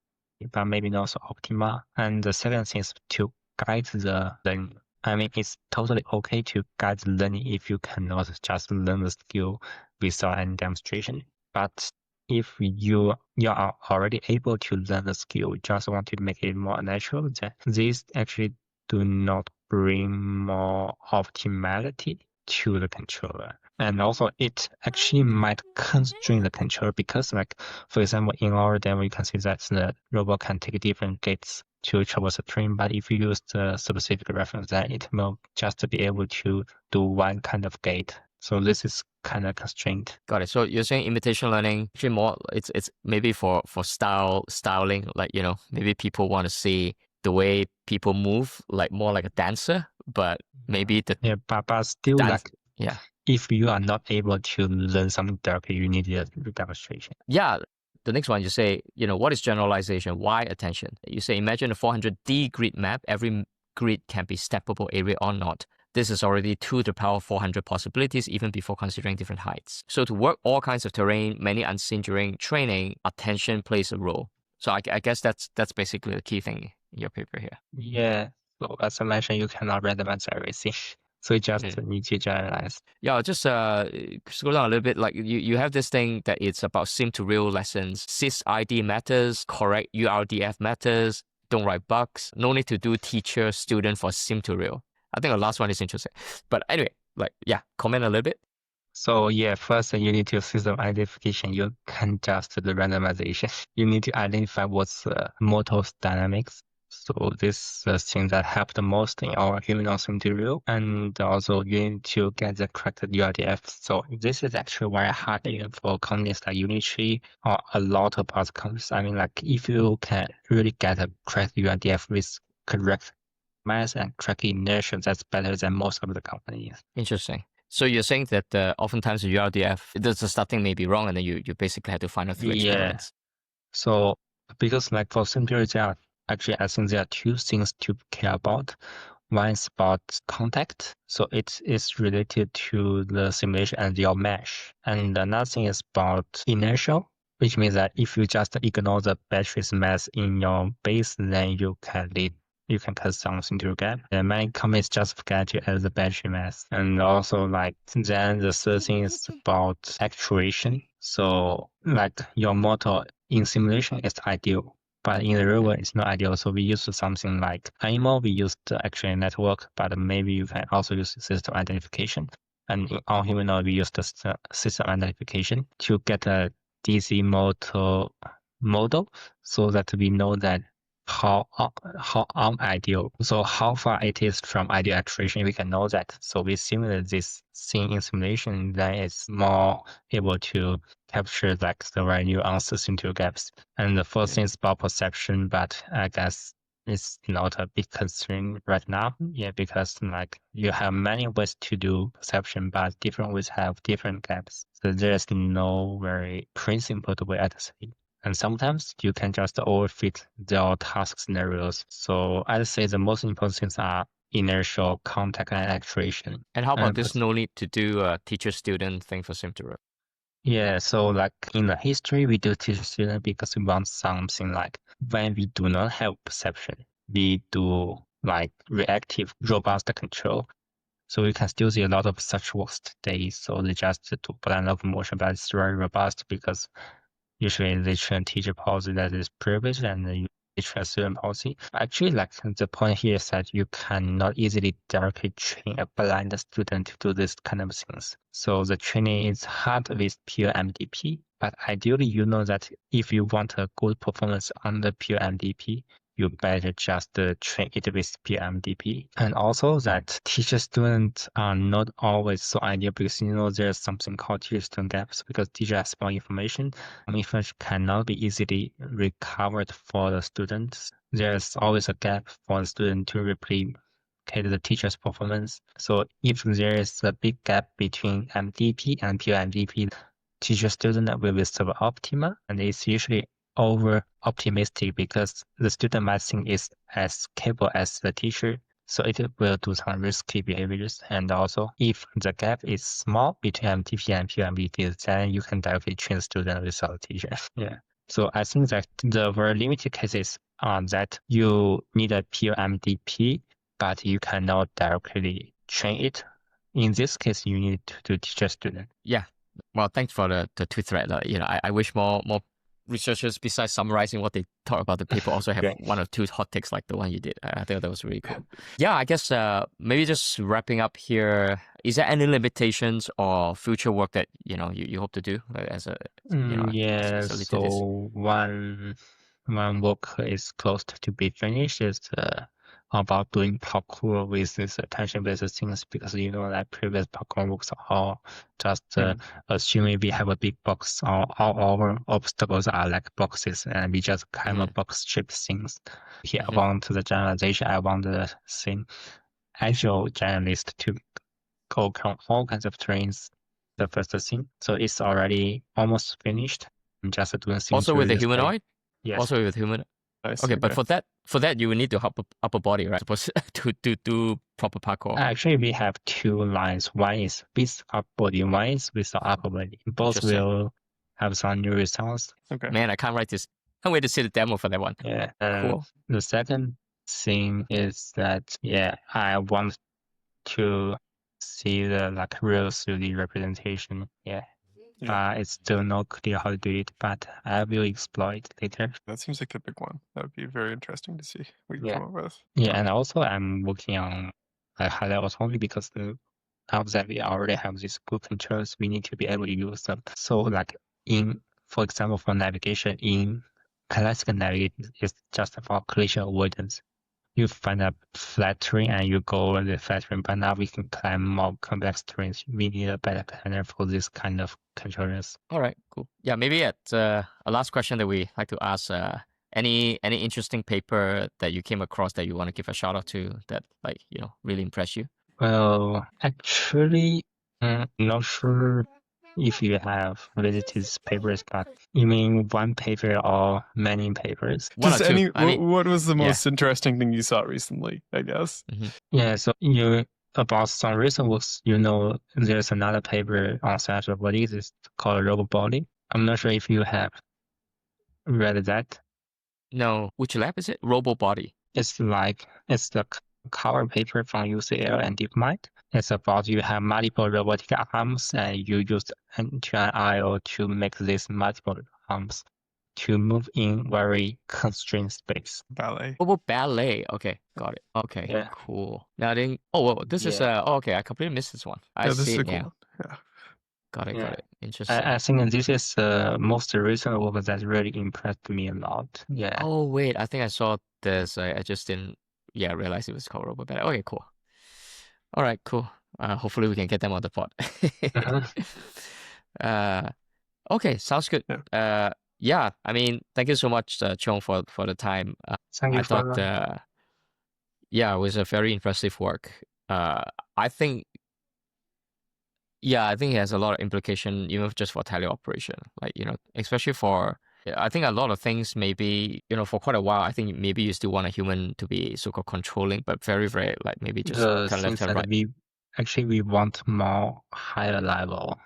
but maybe not so optimal. And the second thing is to guide the learning. I mean, it's totally okay to guide the learning if you cannot just learn the skill without any demonstration. But if you are already able to learn the skill, just want to make it more natural, then this actually do not bring more optimality to the controller. And also it actually might constrain the controller because like, for example, in our demo, you can see that the robot can take different gates to traverse the train, but if you use the specific reference, then it will just be able to do one kind of gate. So this is kind of constrained.
Got it. So you're saying imitation learning actually more it's maybe for styling, like, you know, maybe people want to see the way people move, like more like a dancer, but maybe the
Yeah, but still
dance.
like
Yeah.
if you are not able to learn something directly, you need a demonstration.
Yeah. The next one, you say, you know, what is generalization? Why attention? You say, imagine a 400D grid map. Every grid can be steppable area or not. This is already 2 to the power of 400 possibilities, even before considering different heights. So to work all kinds of terrain, many unseen during training, attention plays a role. So I guess that's basically the key thing in your paper here.
Yeah. So as I mentioned, you cannot randomize everything. So you just need to generalize.
Yeah, I'll just scroll down a little bit. Like you have this thing that it's about sim to real lessons. Sys ID matters, correct URDF matters, don't write bugs, no need to do teacher student for sim to real. I think the last one is interesting. But anyway, like, yeah, comment a little bit.
So yeah, first you need to system identification. You can't just do randomization. You need to identify what's motor dynamics. So this is the thing that helped the most in our human material. And also you need to get the correct URDF. So this is actually very hard even for companies like Unity or a lot of other companies. I mean, like if you can really get a correct URDF with correct mass and correct inertia, that's better than most of the companies.
Interesting. So you're saying that oftentimes the URDF, the starting may be wrong, and then you basically have to find out through
Yeah.
experiments.
So because like for simulator, there are actually I think there are two things to care about. One is about contact, so it is related to the simulation and your mesh. And another thing is about inertial, which means that if you just ignore the battery's mass in your base, then you can cause some single gap. And many companies just forget to add the battery mass. And also like then the third thing is about actuation. So like your motor in simulation is ideal, but in the real world it's not ideal. So we use something like animal, we use the actual network, but maybe you can also use system identification. And in our humanoid, we use the system identification to get a DC motor model so that we know that how unideal, so how far it is from ideal actuation, we can know that. So we simulate this thing in simulation, then it's more able to capture like the right nuances into gaps. And the first thing is about perception, but I guess it's not a big concern right now. Yeah, because like you have many ways to do perception, but different ways have different gaps. So there's no very principled way at say. And sometimes you can just overfit their task scenarios. So I'd say the most important things are inertial, contact, and actuation.
And how about this no need to do a teacher-student thing for sim to real?
Yeah, so like in the history, we do teacher student because we want something like when we do not have perception, we do like reactive, robust control. So we can still see a lot of such works today. So they just do blind locomotion, but it's very robust because usually they train teacher policy that is privileged and they train student policy. Actually, like the point here is that you cannot easily directly train a blind student to do this kind of things. So the training is hard with pure MDP, but ideally you know that if you want a good performance on the pure MDP, you better just train it with PMDP. And also that teacher students are not always so ideal because you know there's something called teacher student gaps because teacher has more information. Information cannot be easily recovered for the students. There's always a gap for the student to replicate the teacher's performance. So if there is a big gap between MDP and pure MDP, teacher-student will be suboptimal, and it's usually over-optimistic because the student might think is as capable as the teacher, so it will do some risky behaviors. And also, if the gap is small between MTP and PMBP, then you can directly train the student without a teacher. Yeah. So I think that the very limited cases are that you need a PMDP, but you cannot directly train it. In this case, you need to teach a student.
Yeah. Well, thanks for the tweet thread. I wish more researchers, besides summarizing what they talk about the paper, also have one or two hot takes like the one you did. I think that was really cool. Yeah, I guess maybe just wrapping up here. Is there any limitations or future work that you hope to do as a
so one work is close to be finished is about doing parkour with this attention-based things, because like previous parkour works are just assuming we have a big box, all our obstacles are like boxes, and we just climb a box-shaped things. Here I want the generalization, I want the same actual generalist to go all kinds of terrains. The first thing, so it's already almost finished. I'm just doing things.
Also with the humanoid.
Yes.
Also with humanoid. Okay, but for that you will need to upper body, right? Supposed to do proper parkour.
Actually, we have two lines. One is with upper body, one is with the upper body. Both will have some new results.
Okay. Man, I can't write this. Can't wait to see the demo for that one.
Yeah.
Cool.
The second thing is that I want to see the real 3D representation. It's still not clear how to do it, but I will explore it later.
That seems like the big one. That would be very interesting to see what you come up with.
Yeah, and also I'm working on highlight autonomy, because now that we already have these good controls, we need to be able to use them. So for example, for navigation, in classical navigation, it's just for collision avoidance. You find a flat terrain and you go over the flat terrain, but now we can climb more complex terrains. We need a better planner for this kind of controllers.
All right, cool. Yeah, maybe at a last question that we like to ask, any interesting paper that you came across that you want to give a shout out to that really impressed you?
Well, actually, I'm not sure if you have visited these papers, but you mean one paper or many papers?
What was the most interesting thing you saw recently, I guess?
Yeah, so about some recent works, there's another paper on science robotics. It's called Robot Body. I'm not sure if you have read that.
No. Which lab is it? Robot Body.
It's the cover paper from UCL and DeepMind. It's about you have multiple robotic arms and you use end-to-end I/O to make these multiple arms to move in very constrained space.
Ballet.
Ballet. Okay, got it. Okay, cool. Now then, this is okay. I completely missed this one. I see it now.
Yeah.
Got it. Interesting.
I think this is the most recent work that really impressed me a lot. Yeah.
Oh wait, I think I saw this. I just didn't realize it was called Robot Ballet. Okay, cool. All right, cool. Hopefully we can get them on the pod. Okay, sounds good. Yeah. I mean, thank you so much, Chong, for the time.
Thank you.
I thought, it was a very impressive work. I think it has a lot of implication, even just for teleoperation. Especially for, I think a lot of things maybe, for quite a while, I think maybe you still want a human to be so-called controlling, but very, very, maybe just kind of left and right.
We want more higher level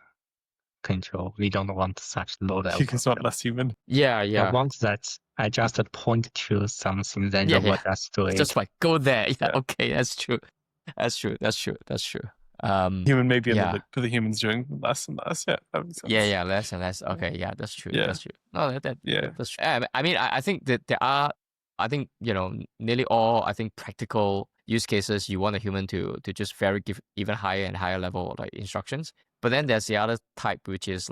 control. We don't want such low level.
You can want less human.
Yeah.
I want that I just point to something, then robot just do it.
Just go there. Yeah, okay, that's true.
Human maybe for the humans doing less and less. Yeah, that makes sense.
Yeah, less and less. Okay, yeah, that's true. That's true. No, that's true. I mean, I think that there are, nearly all, practical use cases you want a human to just give even higher and higher level instructions. But then there's the other type, which is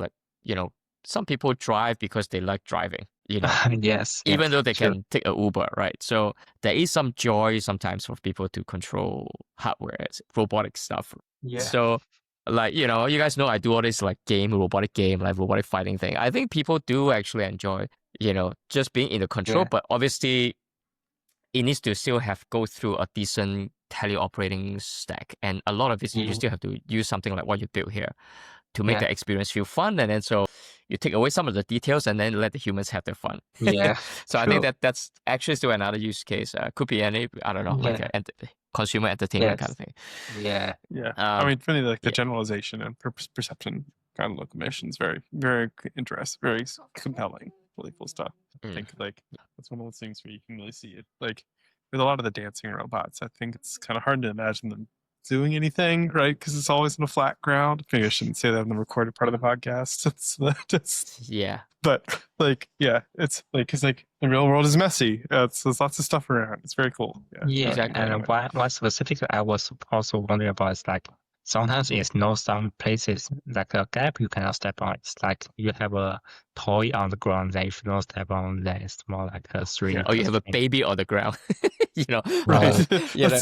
some people drive because they like driving.
Yes.
Even though they can take a Uber, right? So there is some joy sometimes for people to control hardware, robotic stuff.
Yeah.
So you guys know I do all this robotic game, robotic fighting thing. I think people do actually enjoy, just being in the control, but obviously it needs to still go through a decent teleoperating stack. And a lot of it, you still have to use something like what you built here to make
Yeah.
the experience feel fun, and then so you take away some of the details and then let the humans have their fun.
Yeah.
So I think
True.
that's actually still another use case. Could be any, I don't know, like
Yeah.
consumer entertainment kind of
Yes.
thing.
Yeah.
Yeah. I mean, funny, like the
yeah.
generalization and perception kind of locomotion is very, very interesting, very compelling, really cool stuff. I think like that's one of those things where you can really see it. Like with a lot of the dancing robots, I think it's kind of hard to imagine them doing anything, right? Because it's always in a flat ground. Maybe I shouldn't say that in the recorded part of the podcast. It's just
Yeah.
But like, yeah, it's like because like the real world is messy. There's lots of stuff around. It's very cool. Yeah,
Yeah.
Exactly.
And one specific I was also wondering about is like sometimes it's no some places like a gap you cannot step on. It's like you have a toy on the ground that you should not step on. Then it's more like a three.
Oh, you have a baby on the ground, you know,
right.
you know,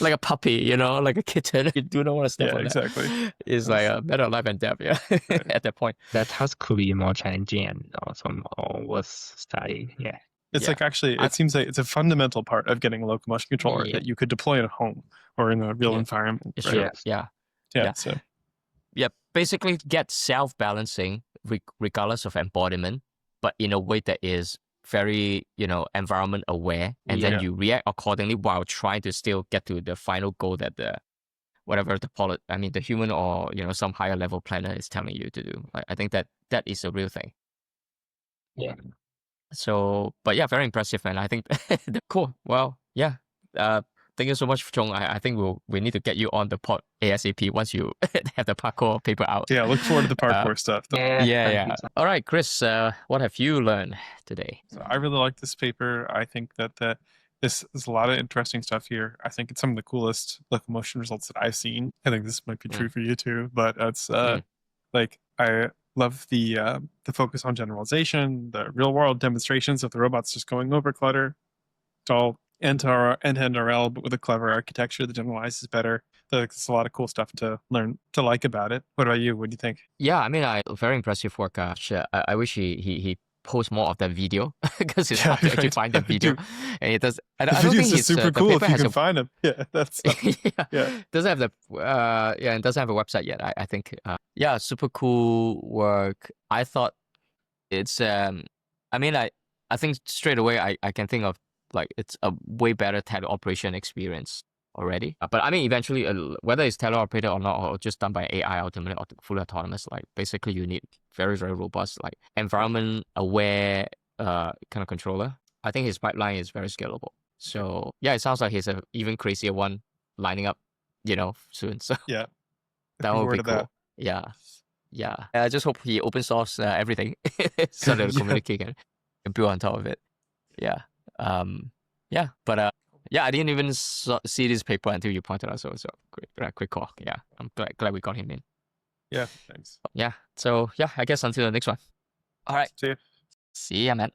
like a puppy, you know, like a kitten. You do not want to step on
exactly.
that. It's like a matter of life and death, yeah, at that point.
That task could be more challenging and also more worth studying. Yeah.
It's
Yeah.
like actually, it seems like it's a fundamental part of getting a locomotion controller
Yeah.
that you could deploy in a home or in a real
Yeah.
environment.
It's
Right?
true.
Yes.
Yeah.
So
Yeah. Basically, get self-balancing regardless of embodiment, but in a way that is very, you know, environment aware, and then
Yeah.
you react accordingly while trying to still get to the final goal that the whatever the human or, you know, some higher level planner is telling you to do. I think that is a real thing.
Yeah.
So, but yeah, very impressive, man. I think cool. Well, yeah. Thank you so much, Chong. I think we need to get you on the pod ASAP once you have the parkour paper out.
yeah, look forward to the parkour stuff.
Yeah. All right, Chris. What have you learned today?
So I really like this paper. I think that there's a lot of interesting stuff here. I think it's some of the coolest locomotion results that I've seen. I think this might be true for you too, but it's like I love the focus on generalization, the real world demonstrations of the robots just going over clutter. It's all end-to-end RL, but with a clever architecture. The generalized is better. There's a lot of cool stuff to learn to like about it. What about you? What do you think?
Yeah, I mean, very impressive work. I wish he posts more of that video because it's hard to actually find the video, and it does. I don't think it's
super cool if you can find them. Yeah, that's
doesn't have the it doesn't have a website yet. I think super cool work. I thought it's I mean, I think straight away I can think of like it's a way better teleoperation experience already. But I mean, eventually, whether it's teleoperated or not, or just done by AI ultimately, or fully autonomous, like basically you need very, very robust, like environment aware kind of controller. I think his pipeline is very scalable. So yeah, it sounds like he's an even crazier one lining up, you know, soon. So
yeah,
that would be cool. Yeah. I just hope he open source everything so that the community can build on top of it. Yeah. But I didn't even see this paper until you pointed out. So quick call. Yeah, I'm glad we got him in.
Yeah, thanks.
Yeah. So yeah, I guess until the next one. All right.
See ya.
See ya, man.